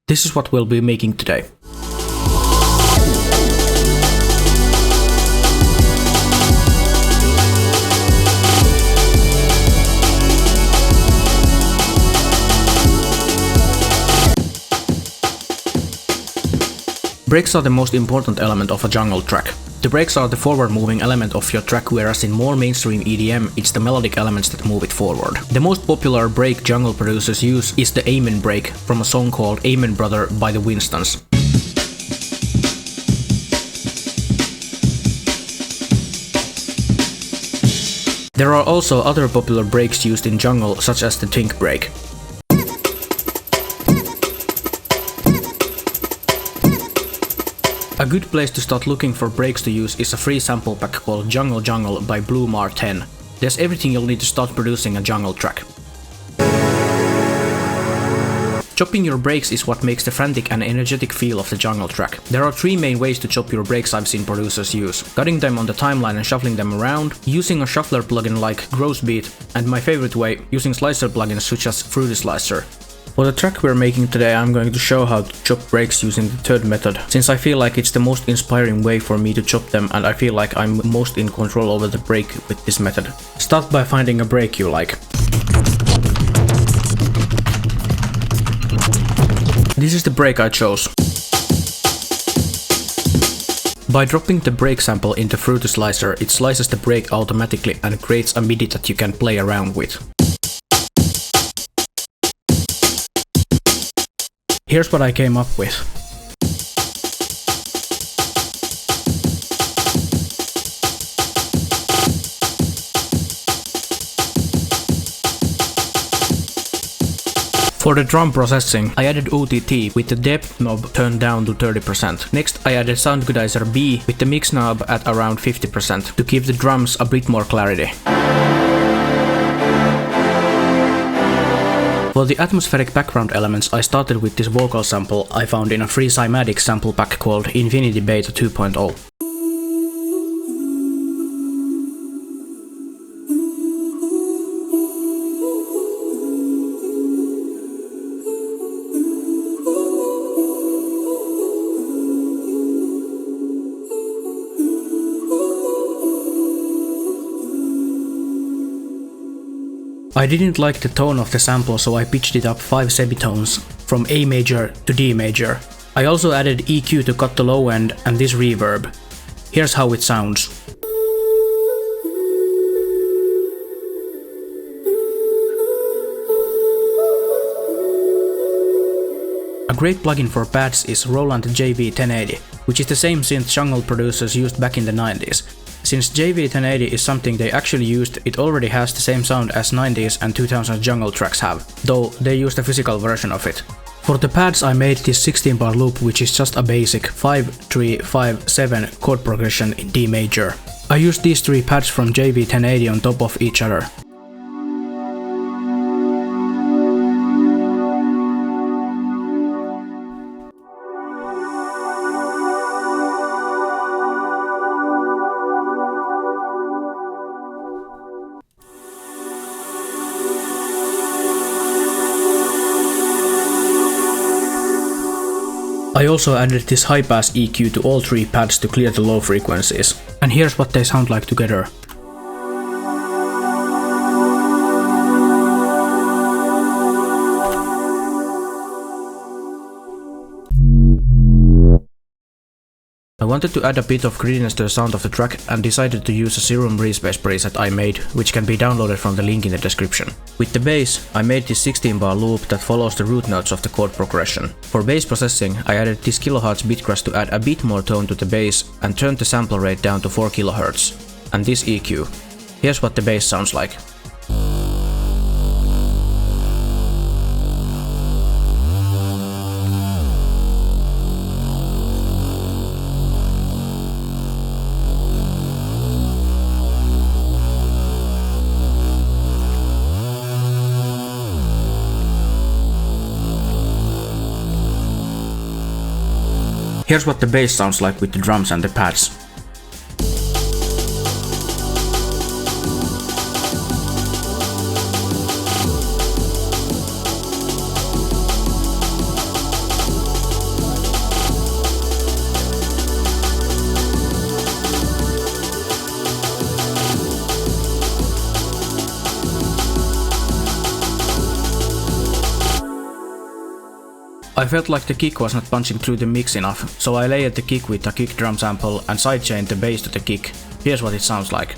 This is what we'll be making today. Breaks are the most important element of a jungle track. The breaks are the forward-moving element of your track, whereas in more mainstream EDM, it's the melodic elements that move it forward. The most popular break jungle producers use is the amenbreak from a song called Amen Brother by the Winstons. There are also other popular breaks used in jungle, such as the tink break. A good place to start looking for breaks to use is a free sample pack called Jungle Jungle by Blumar 10. There's everything you'll need to start producing a jungle track. Chopping your breaks is what makes the frantic and energetic feel of the jungle track. There are three main ways to chop your breaks I've seen producers use: cutting them on the timeline and shuffling them around, using a shuffler plugin like Grossbeat, and my favorite way, using slicer plugins such as Fruity Slicer. For the track we're making today, I'm going to show how to chop breaks using the third method, since I feel like it's the most inspiring way for me to chop them and I feel like I'm most in control over the break with this method. Start by finding a break you like. This is the break I chose. By dropping the break sample into Fruity Slicer, it slices the break automatically and creates a MIDI that you can play around with. Here's what I came up with. For the drum processing, I added OTT with the depth knob turned down to 30%. Next, I added Sounddesign B with the mix knob at around 50% to give the drums a bit more clarity. For the atmospheric background elements, I started with this vocal sample I found in a free Cymatic sample pack called Infinity Beta 2.0. I didn't like the tone of the sample, so I pitched it up 5 semitones, from A major to D major. I also added EQ to cut the low end and this reverb. Here's how it sounds. A great plugin for pads is Roland JV1080, which is the same synth jungle producers used back in the 90s. Since JV1080 is something they actually used, it already has the same sound as 90s and 2000s jungle tracks have, though they used a physical version of it. For the pads I made this 16-bar loop, which is just a basic 5-3-5-7 chord progression in D major. I used these 3 pads from JV1080 on top of each other. I also added this high-pass EQ to all 3 pads to clear the low frequencies. And here's what they sound like together. I wanted to add a bit of grittiness to the sound of the track and decided to use a Serum Respace preset I made, which can be downloaded from the link in the description. With the bass, I made this 16-bar loop that follows the root notes of the chord progression. For bass processing, I added this kHz bit crush to add a bit more tone to the bass and turned the sample rate down to 4 kHz. And this EQ. Here's what the bass sounds like. Here's what the bass sounds like with the drums and the pads. I felt like the kick was not punching through the mix enough, so I layered the kick with a kick drum sample and sidechained the bass to the kick. Here's what it sounds like.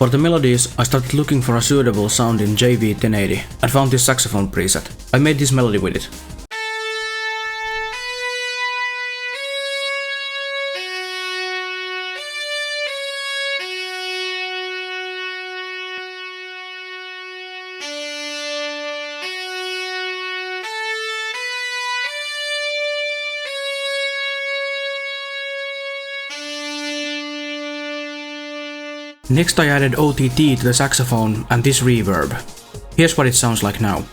For the melodies, I started looking for a suitable sound in JV1080 and found this saxophone preset. I made this melody with it. Next I added OTT to the saxophone and this reverb. Here's what it sounds like now.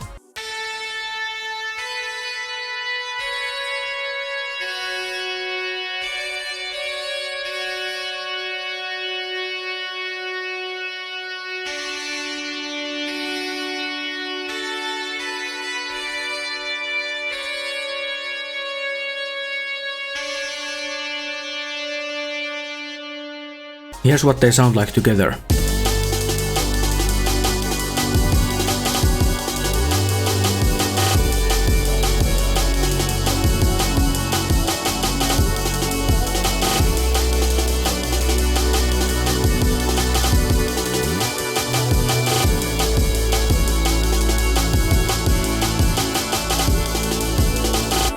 Here's what they sound like together.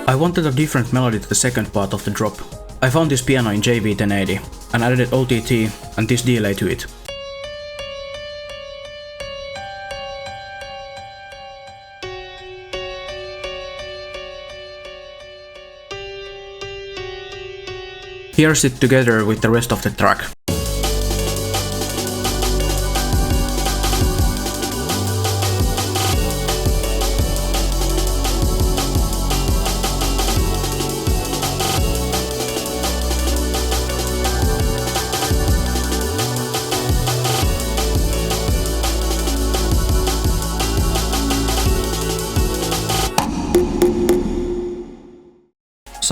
I wanted a different melody to the second part of the drop. I found this piano in JV1080 and added OTT and this delay to it. Here's it together with the rest of the track.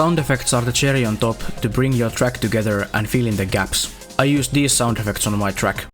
Sound effects are the cherry on top to bring your track together and fill in the gaps. I used these sound effects on my track.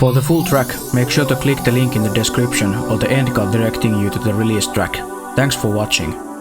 For the full track, make sure to click the link in the description or the end card directing you to the released track. Thanks for watching.